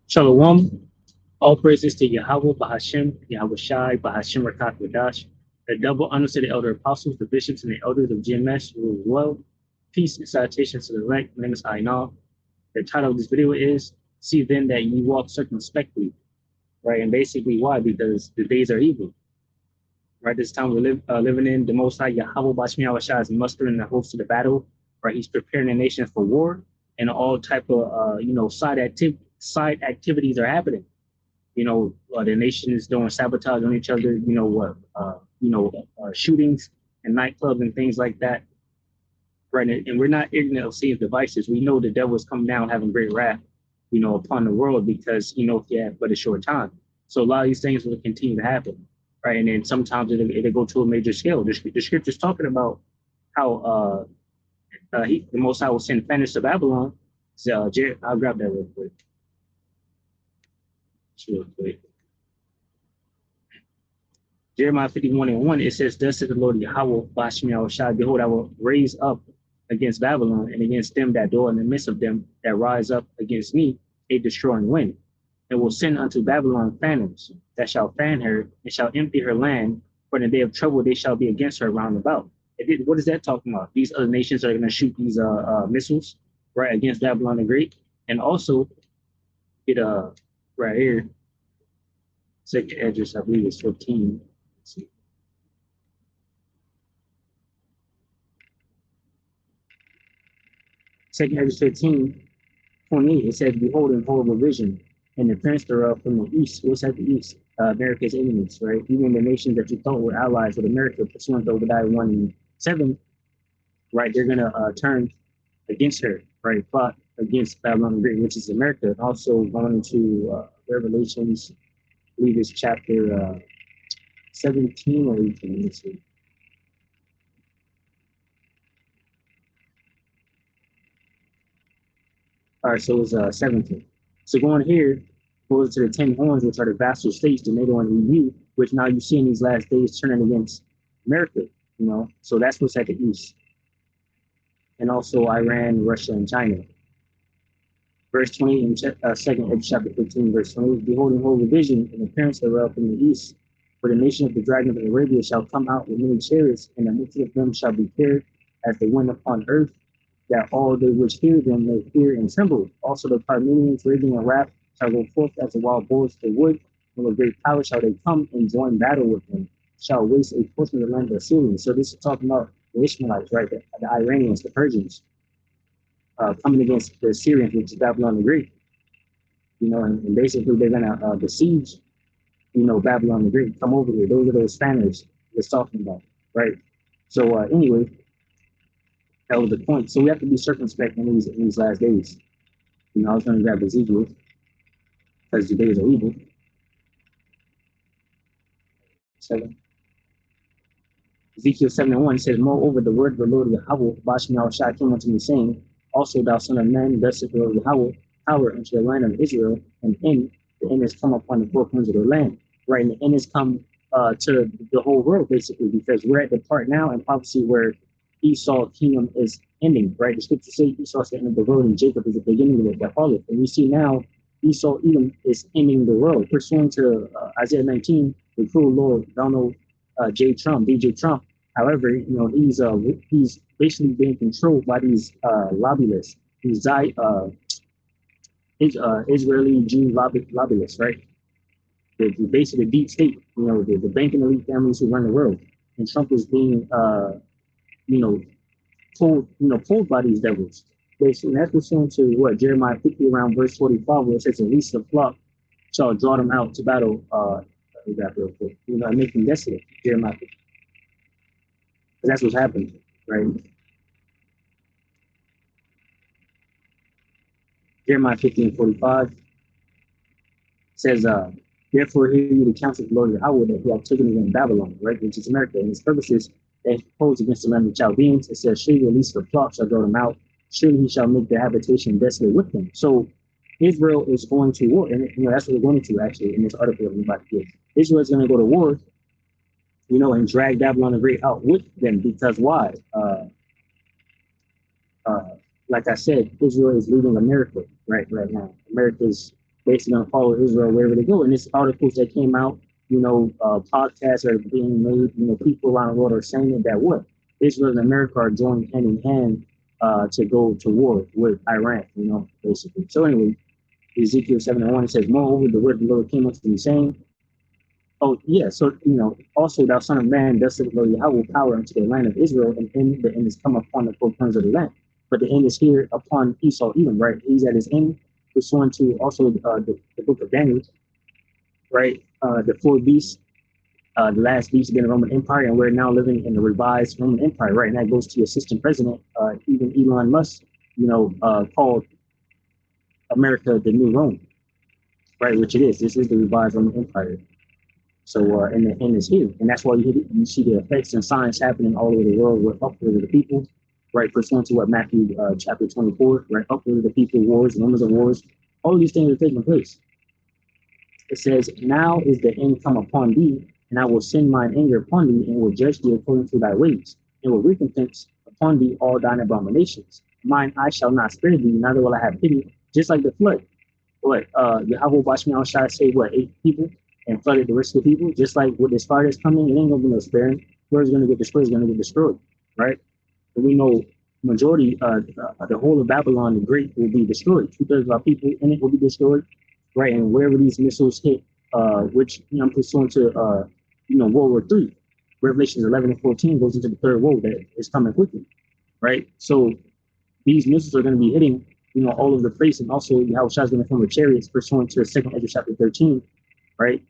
Shalom. All praises to Yahweh, Bahashem, Yahweh Shai, Bahashem Rakat Wadash, the double honors to the elder apostles, the bishops, and the elders of GMS who rule well. Peace and salutations to the elect. My name is Ainal. The title of this video is See Then That Ye Walk Circumspectly, right? And basically, why? Because the days are evil, right? This time we're living in, the Most High Yahweh Bashmi Yahweh Shai is mustering the host to the battle, right? He's preparing the nation for war, and all type of side activities are happening. The nation is doing sabotage on each other. Shootings and nightclubs and things like that, right? And we're not ignorant of Satan's devices. We know the devil is coming down having great wrath, upon the world because he had but a short time. So a lot of these things will continue to happen, right? And then sometimes it'll go to a major scale. The scripture's talking about how the Most High will send famines to Babylon. So I'll grab that real quick. Real quick. Jeremiah 51:1, it says, Thus says the Lord Yahweh, Bashmi Shai, behold, I will raise up against Babylon and against them that dwell in the midst of them that rise up against me, a destroying wind, and will send unto Babylon famines that shall fan her and shall empty her land, for in the day of trouble they shall be against her round about. What is that talking about? These other nations are going to shoot these missiles, right, against Babylon the Great. And also, right here, second address, I believe it's 15. Let's see. Second Ezra 15:28, it says, Behold, in horrible vision, and the prince thereof from the east. What's at the east? America's enemies, right? Even the nations that you thought were allies with America, pursuant to Obadiah 1:7, right? They're going to turn against her, right? Fought against Babylon the Great, which is America. And also going into Revelations, I believe it's chapter 17 or 18. Let's see. All right, so it's 17. So going here, goes to the 10 horns, which are the vassal states, the NATO and EU, which now you see in these last days turning against America, So that's what's at the east. And also Iran, Russia, and China. Verse 20 in second Ezra chapter 15, verse 20, Behold, in holy vision, and appearance thereof in the east, for the nation of the dragon of Arabia shall come out with many chariots, and the multitude of them shall be carried as the wind upon earth, that all they which fear them may fear and tremble. Also the Parmenians raging in wrath shall go forth as the wild boars to wood, and with great power shall they come and join battle with them, shall waste a portion of the land of the Assyrians. So this is talking about the Ishmaelites, right? The Iranians, the Persians, coming against the Assyrians, which is Babylon the Great. And basically they're gonna besiege, Babylon the Great, come over here. Those are those Spaniards we're talking about, right? So anyway, that was the point. So we have to be circumspect in these last days. I was going to grab Ezekiel because the days are evil. 7. Ezekiel 7:1 says, Moreover, the word of the Lord Yahweh, Bashmi Shai, came unto me, saying, Also thou son of man, thus saith the Lord Yahweh, power into the land of Israel, and the end has come upon the four corners of the land. Right, and the end has come to the whole world, basically, because we're at the part now in prophecy where Esau's kingdom is ending, right? The scripture says Esau's the end of the world and Jacob is the beginning of it that followed. And we see now Esau Edom is ending the world. Pursuant to Isaiah 19, the cruel Lord Donald DJ Trump. However, he's basically being controlled by these lobbyists, these Israeli Jew lobbyists, right? Basically the deep state, the banking elite families who run the world. And Trump is being pulled by these devils. Basically, that's pursuant to what Jeremiah 50 around verse 45, where it says, At least the flock shall draw them out to battle. Real quick. And make them desolate. Jeremiah 50. Because that's what's happening, right? Jeremiah 50:45 says, Therefore hear you the counsel of the Lord Yahweh that he hath taken against Babylon, right, which is America, and his purposes that he proposed against the land of the Chaldeans. It says, Surely at least the flock shall draw them out. Surely he shall make their habitation desolate with them. So Israel is going to war, and that's what we're going to actually in this article that I'm about to give. Israel is going to go to war, and drag Babylon the Great out with them, because why? like I said, Israel is leading America right now. America is basically going to follow Israel wherever they go. And this articles that came out, podcasts are being made. People around the world are saying that what Israel and America are joining hand in hand to go to war with Iran. Basically. So anyway, Ezekiel 7:1 says, "Moreover, the word of the Lord came unto me, saying." Oh, yeah. So, also thou son of man, thus saith the Lord Yahweh, power unto the land of Israel, and the end is come upon the four corners of the land. But the end is here upon Esau, Edom, right? He's at his end, pursuant to also the book of Daniel, right? The four beasts, the last beast being the Roman Empire, and we're now living in the revised Roman Empire, right? And that goes to assistant president, even Elon Musk, called America the new Rome, right? Which it is. This is the revised Roman Empire. So, and the end is here. And that's why you see the effects and signs happening all over the world with upward of the people, right? Pursuant to what Matthew chapter 24, right? Upward of the people, wars, rumors of wars, all these things are taking place. It says, now is the end come upon thee, and I will send mine anger upon thee, and will judge thee according to thy ways, and will recompense upon thee all thine abominations. Mine I shall not spare thee, neither will I have pity, just like the flood. What? Yahweh watched me outside say, what, 8 people? And flooded the rest of the people, just like with this fire that's coming, it ain't gonna be no sparing. Whoever's gonna get destroyed is gonna get destroyed, right? And we know majority, the whole of Babylon the Great will be destroyed. 2/3 of our people in it will be destroyed, right? And wherever these missiles hit, which I'm pursuant to, World War III, Revelations 11:14 goes into the third woe that is coming quickly, right? So these missiles are going to be hitting, all over the place, and also Yahushua is going to come with chariots, pursuant to 2nd Ezra chapter 13, right?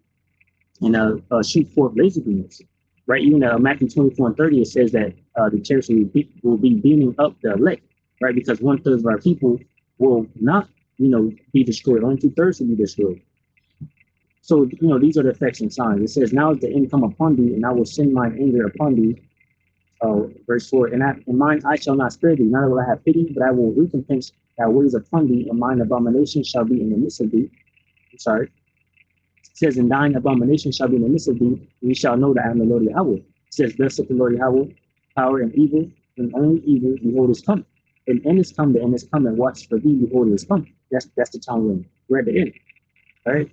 And shoot forth laser beams, right? Even Matthew 24:30, it says that the chariots will be beaming up the elect, right? Because 1/3 of our people will not, be destroyed. Only 2/3 will be destroyed. So, these are the effects and signs. It says, now is the end come upon thee, and I will send mine anger upon thee. Verse 4, and mine I shall not spare thee, neither will I have pity, but I will recompense thy ways upon thee, and mine abomination shall be in the midst of thee. I'm sorry. It says, and thine abomination shall be in the midst of thee, and ye shall know that I am the Lord Yahweh. It says, thus saith the Lord Yahweh, power and evil, and only evil, behold, is come. And end is come, the end is come, and watch for thee, behold, it is come. That's the time we're at the end. All right.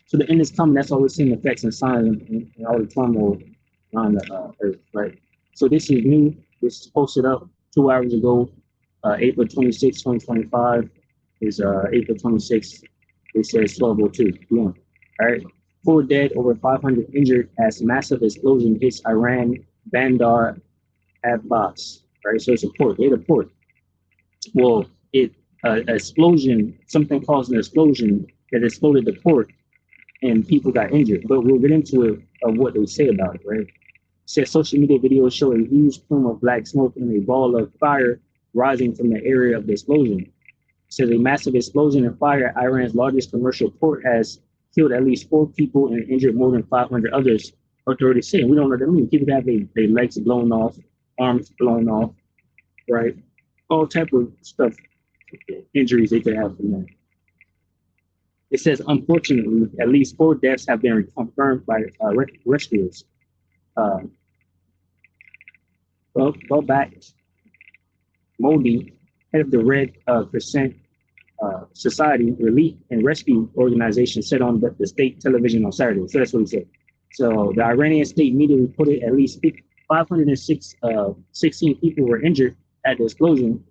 So the end is coming. That's all we're seeing, effects and signs and all the turmoil on the earth, right? So this is new. This is posted up 2 hours ago, April 26, 2025 is April 26. It says 12:02 p.m. All right. 4 dead, over 500 injured as massive explosion hits Iran Bandar Abbas. Right. So it's a port. It's a port. Well, explosion, something caused an explosion that exploded the port, and people got injured. But we'll get into it of what they say about it, right? It says social media videos show a huge plume of black smoke and a ball of fire rising from the area of the explosion. It says a massive explosion and fire at Iran's largest commercial port has killed at least 4 people and injured more than 500 others. Authorities say, we don't know what that means. People have their legs blown off, arms blown off, right? All type of stuff, injuries they could have from that. It says, unfortunately, at least 4 deaths have been confirmed by rescuers. Babak Modi, head of the Red Crescent Society Relief and Rescue Organization, said on the state television on Saturday. So that's what he said. So the Iranian state media reported at least 516 people were injured at the explosion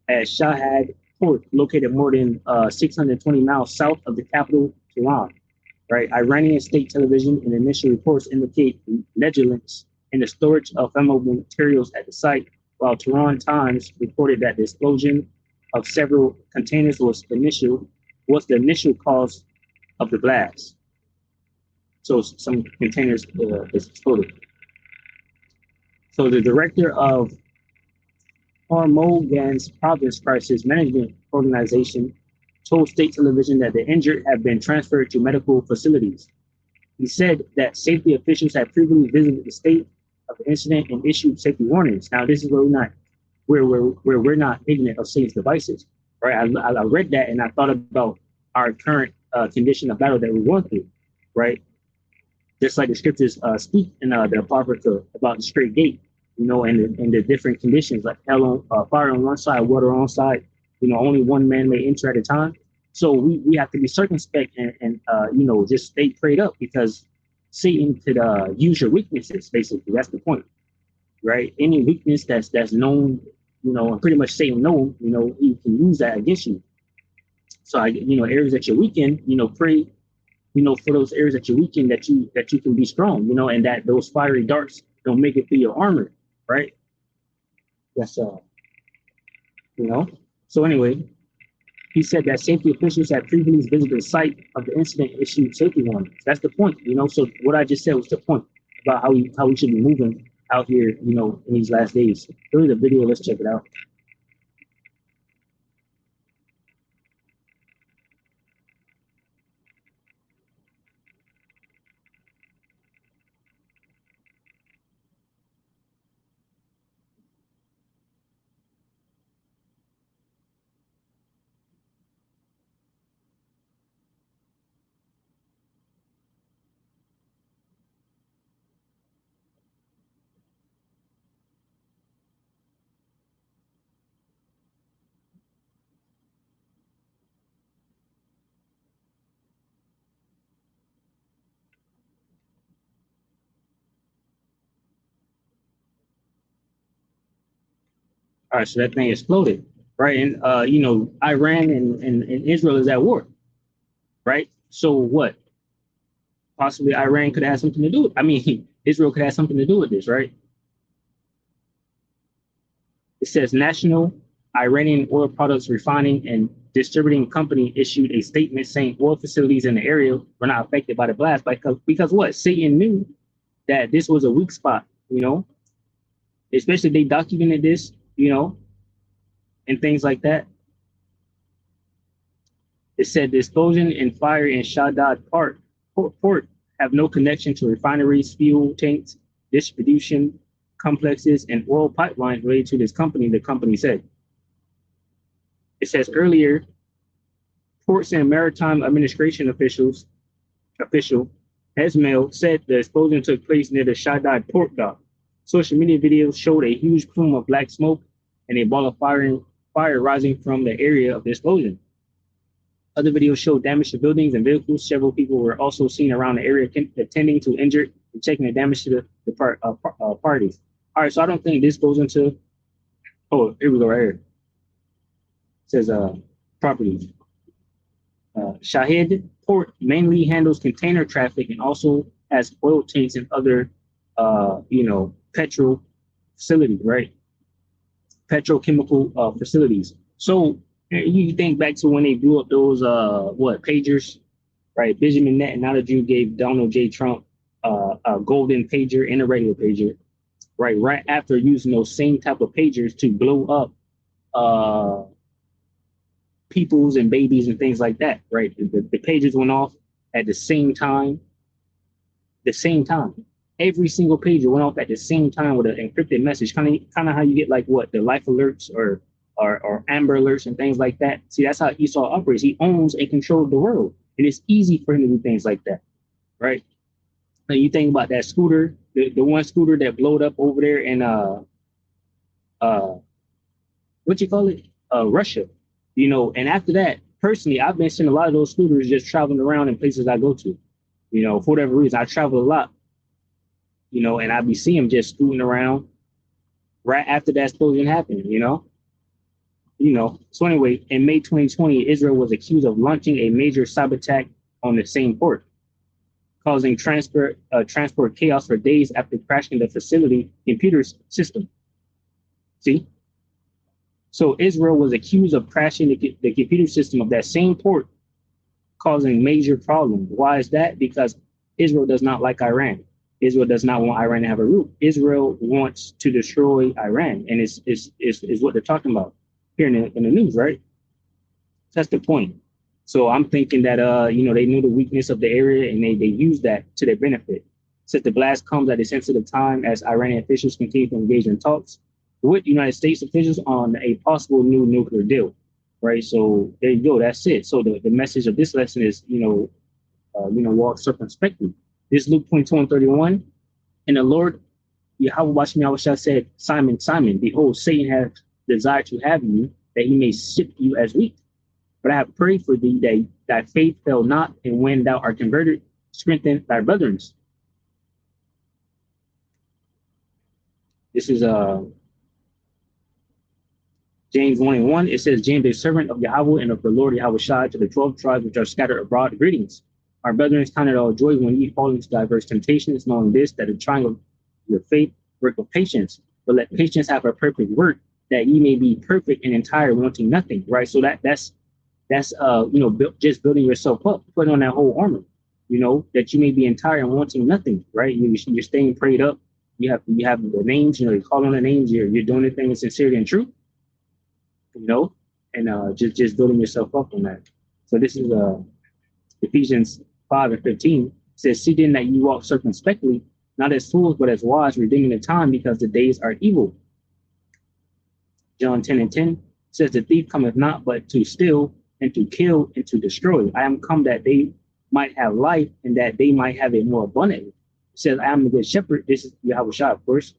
at Shahad Port, located more than 620 miles south of the capital, Tehran. Right, Iranian state television and initial reports indicate negligence in the storage of flammable materials at the site, while Tehran Times reported that the explosion of several containers was the initial cause of the blast. So some containers exploded. So the director of Hormozgan's Province Crisis Management Organization told state television that the injured have been transferred to medical facilities. He said that safety officials had previously visited the state of the incident and issued safety warnings. Now, this is where we're not ignorant of Satan's devices, right? I read that and I thought about our current condition of battle that we're going through, right? Just like the scriptures speak in the Apocrypha about the straight gate, and the different conditions like fire on one side, water on side. Only one man may enter at a time. So we have to be circumspect and just stay prayed up because Satan could use your weaknesses. Basically, that's the point, right? Any weakness that's known, and pretty much Satan known, he can use that against you. So areas that you're weak in, pray, for those areas that you're weak in that you can be strong, and that those fiery darts don't make it through your armor, right? That's you know. So anyway, he said that safety officials had previously visited the site of the incident, issued safety warnings. That's the point, So what I just said was the point about how we should be moving out here, in these last days. Really, the video. Let's check it out. All right, so that thing exploded, right? And Iran and Israel is at war, right? So what? Possibly Iran could have something to do with. I mean, Israel could have something to do with this, right? It says National Iranian Oil Products Refining and Distributing Company issued a statement saying oil facilities in the area were not affected by the blast because what? Satan knew that this was a weak spot, especially they documented this, and things like that. It said the explosion and fire in Shaddad port have no connection to refineries, fuel tanks, distribution complexes, and oil pipelines related to this company, the company said. It says earlier, Ports and Maritime Administration official Esmail said the explosion took place near the Shaddad port dock. Social media videos showed a huge plume of black smoke and a ball of fire rising from the area of the explosion. Other videos showed damage to buildings and vehicles. Several people were also seen around the area attending to injured and checking the damage to the parties. All right, so I don't think this goes into. Oh, here we go right here. It says properties. Shahid Port mainly handles container traffic and also has oil tanks and other, petrol facilities, right? Petrochemical facilities. So you think back to when they blew up those pagers, right? Benjamin Netanyahu gave Donald J. Trump a golden pager and a regular pager, right? Right after using those same type of pagers to blow up peoples and babies and things like that, right? The pagers went off at the same time. Every single pager went off at the same time with an encrypted message, kind of how you get like what the life alerts or Amber alerts and things like that. See, that's how Esau operates. He owns and controls the world, and it's easy for him to do things like that, right? Now you think about that scooter, the one scooter that blowed up over there in what you call it, Russia, And after that, personally, I've been seeing a lot of those scooters just traveling around in places I go to, for whatever reason. I travel a lot, and I be seeing them just scooting around right after that explosion happened, So anyway, in May 2020, Israel was accused of launching a major cyber attack on the same port, causing transport chaos for days after crashing the facility computer system. See? So Israel was accused of crashing the computer system of that same port, causing major problems. Why is that? Because Israel does not like Iran. Israel does not want Iran to have a root. Israel wants to destroy Iran, and is what they're talking about here in the news, right? That's the point. So I'm thinking that they knew the weakness of the area and they used that to their benefit. Since the blast comes at a sensitive time as Iranian officials continue to engage in talks with United States officials on a possible new nuclear deal, right? So there you go. That's it. So the message of this lesson is, walk circumspectly. This Luke 22:31, and the Lord Yahweh Bashim said, Simon, Simon, behold, Satan hath desired to have you, that he may sift you as wheat. But I have prayed for thee that thy faith fail not, and when thou art converted, strengthen thy brethren. This is James 1:1. It says, James, a servant of Yahweh and of the Lord Yahweh Shai, to the 12 tribes which are scattered abroad, greetings. Our brethren, count it all joy when ye fall into diverse temptations, knowing this, that the trying of your faith work of patience. But let patience have a perfect work, that ye may be perfect and entire, wanting nothing. Right. So that's just building yourself up, putting on that whole armor. That you may be entire and wanting nothing. Right. You're staying prayed up. You have the names. You call on the names. You're doing the thing in sincerity and truth. And just building yourself up on that. So this is Ephesians 5:15. It says, see then that you walk circumspectly, not as fools, but as wise, redeeming the time, because the days are evil. John 10:10 says, the thief cometh not but to steal and to kill and to destroy. I am come that they might have life and that they might have it more abundantly. It says, I am the good shepherd. This is Yahweh Shai, of course.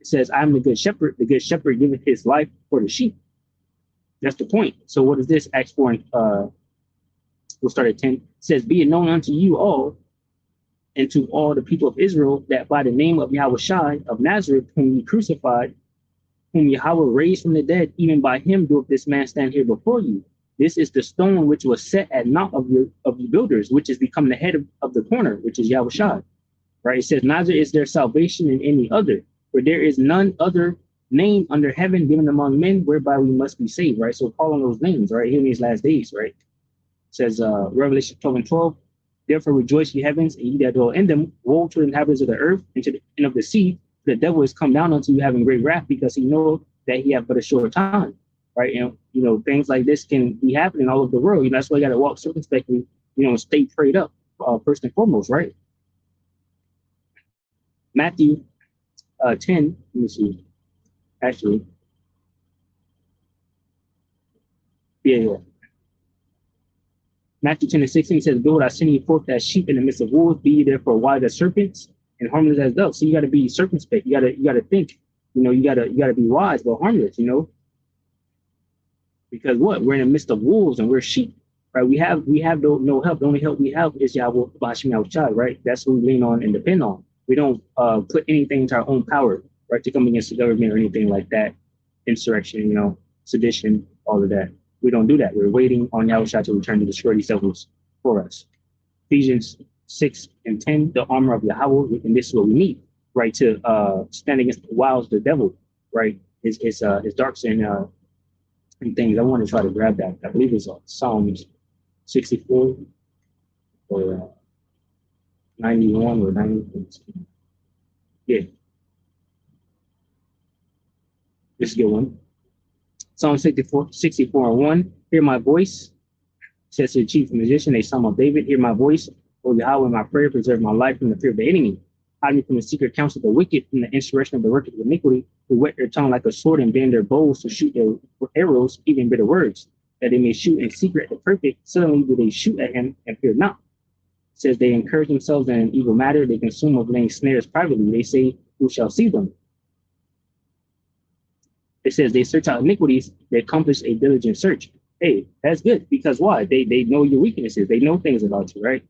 It says, I am the good shepherd. The good shepherd giveth his life for the sheep. That's the point. So what is this? Acts 4, we'll start at 10. It says, be it known unto you all and to all the people of Israel that by the name of Yahweh Shai of Nazareth, whom ye crucified, whom Yahweh raised from the dead, even by him doeth this man stand here before you. This is the stone which was set at naught of you builders, which is become the head of the corner, which is Yahweh Shai. Right? It says, neither is there salvation in any other, for there is none other name under heaven given among men whereby we must be saved. Right? So call on those names, right? Here in these last days, right? It says Revelation 12:12, therefore rejoice ye heavens, and ye that dwell in them. Woe to the inhabitants of the earth and to the end of the sea. The devil is come down unto you having great wrath, because he knows that he have but a short time. Right? And things like this can be happening all over the world. That's why you got to walk circumspectly, stay prayed up, first and foremost, right? Matthew 10, let me see. Actually, yeah. Matthew 10:16 says, behold, I send you forth as sheep in the midst of wolves, be ye therefore wise as serpents and harmless as doves. So you got to be circumspect. You got to think, you got to be wise, but harmless, because we're in the midst of wolves and we're sheep, right? We have no help. The only help we have is Yahweh Bashim Yahushai, right? That's who we lean on and depend on. We don't put anything into our own power, right, to come against the government or anything like that. Insurrection, sedition, all of that. We don't do that. We're waiting on Yahushua to return to destroy these devils for us. Ephesians 6:10, the armor of Yahweh, and this is what we need, right, to stand against the wiles of the devil, right? His darks and things. I want to try to grab that. I believe it's Psalms 64 or 91 or 90. Yeah, this is a good one. Psalm 64:1. Hear my voice, says to the chief musician, a psalm of David. Hear my voice, O Yahweh, my prayer, preserve my life from the fear of the enemy. Hide me from the secret counsel of the wicked, from the insurrection of the workers of iniquity, who whet their tongue like a sword and bend their bows to shoot their arrows, even bitter words, that they may shoot in secret at the perfect. Suddenly do they shoot at him and fear not. It says they encourage themselves in an evil matter. They consume of laying snares privately. They say, who shall see them? It says they search out iniquities. They accomplish a diligent search. Hey, that's good, because why? They know your weaknesses. They know things about you, right?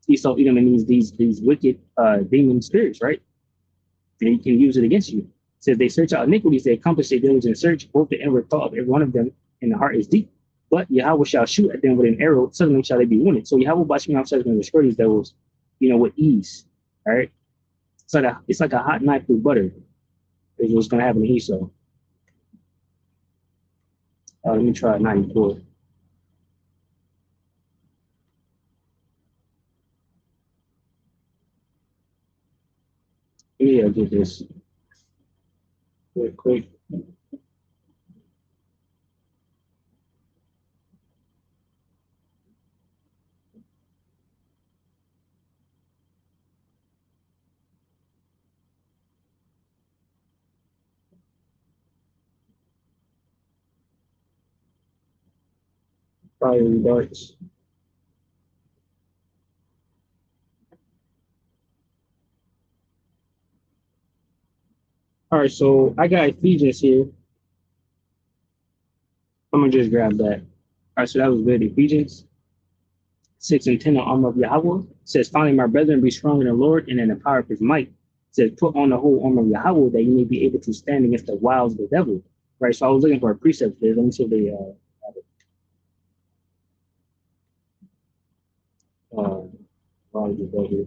Esau Edom and these wicked demon spirits, right? They can use it against you. It says they search out iniquities. They accomplish a diligent search. Both the inward thought of every one of them, and the heart is deep. But Yahweh shall shoot at them with an arrow. Suddenly shall they be wounded. So Yahweh Bashim Yahushua is going to destroy these devils, with ease. All right. It's like a hot knife through butter. Is what's going to happen to Esau. Let me try 94. Yeah, I'll do this real quick. Fiery darts. All right, so I got Ephesians here. I'm gonna just grab that. All right, so that was good. Ephesians 6 and 10, the armor of Yahweh says, finally, my brethren, be strong in the Lord and in the power of his might. It says, put on the whole armor of Yahweh that you may be able to stand against the wiles of the devil. Right, so I was looking for a precept there. Let me see if they I'll just go here.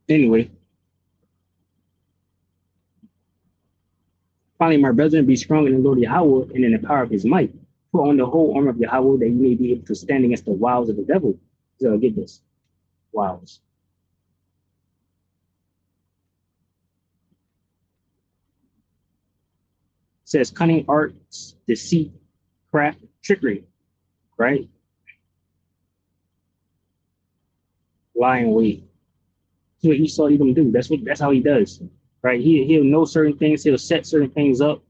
Anyway, finally, my brethren, be strong in the Lord Yahweh and in the power of his might. Put on the whole armor of Yahweh that you may be able to stand against the wiles of the devil. So get this. Wiles. It says cunning arts, deceit, craft, trickery, right? Lying wait. That's what Esau Edom do. That's how he does. Right? He'll know certain things, he'll set certain things up,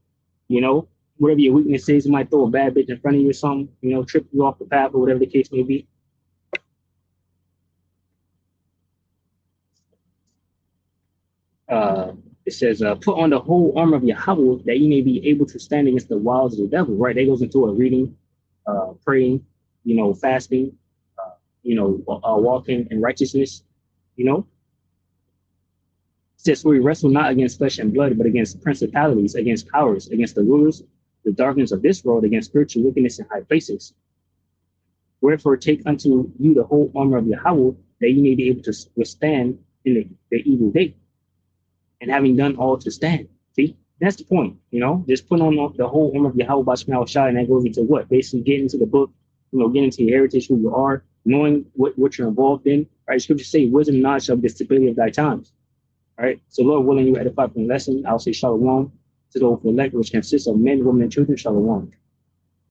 you know, whatever your weakness is, he might throw a bad bitch in front of you or something, you know, trip you off the path or whatever the case may be. Uh, it says, put on the whole armor of Yahweh that you may be able to stand against the wiles of the devil, right? That goes into a reading, praying, you know, fasting, you know, walking in righteousness, you know. It says, we wrestle not against flesh and blood, but against principalities, against powers, against the rulers, the darkness of this world, against spiritual wickedness in high places. Wherefore take unto you the whole armor of Yahweh that you may be able to withstand in the evil day, and having done all to stand. See, that's the point, you know, just put on the whole armor of Yahweh by Shema Shai, and that goes into what? Basically getting into the book, you know, getting into your heritage, who you are, knowing what you're involved in, right? Scripture say, wisdom and knowledge shall be the stability of thy times, right? So, Lord willing, you edify from the lesson. I'll say shalom to the elect, which consists of men, women, and children, shalom.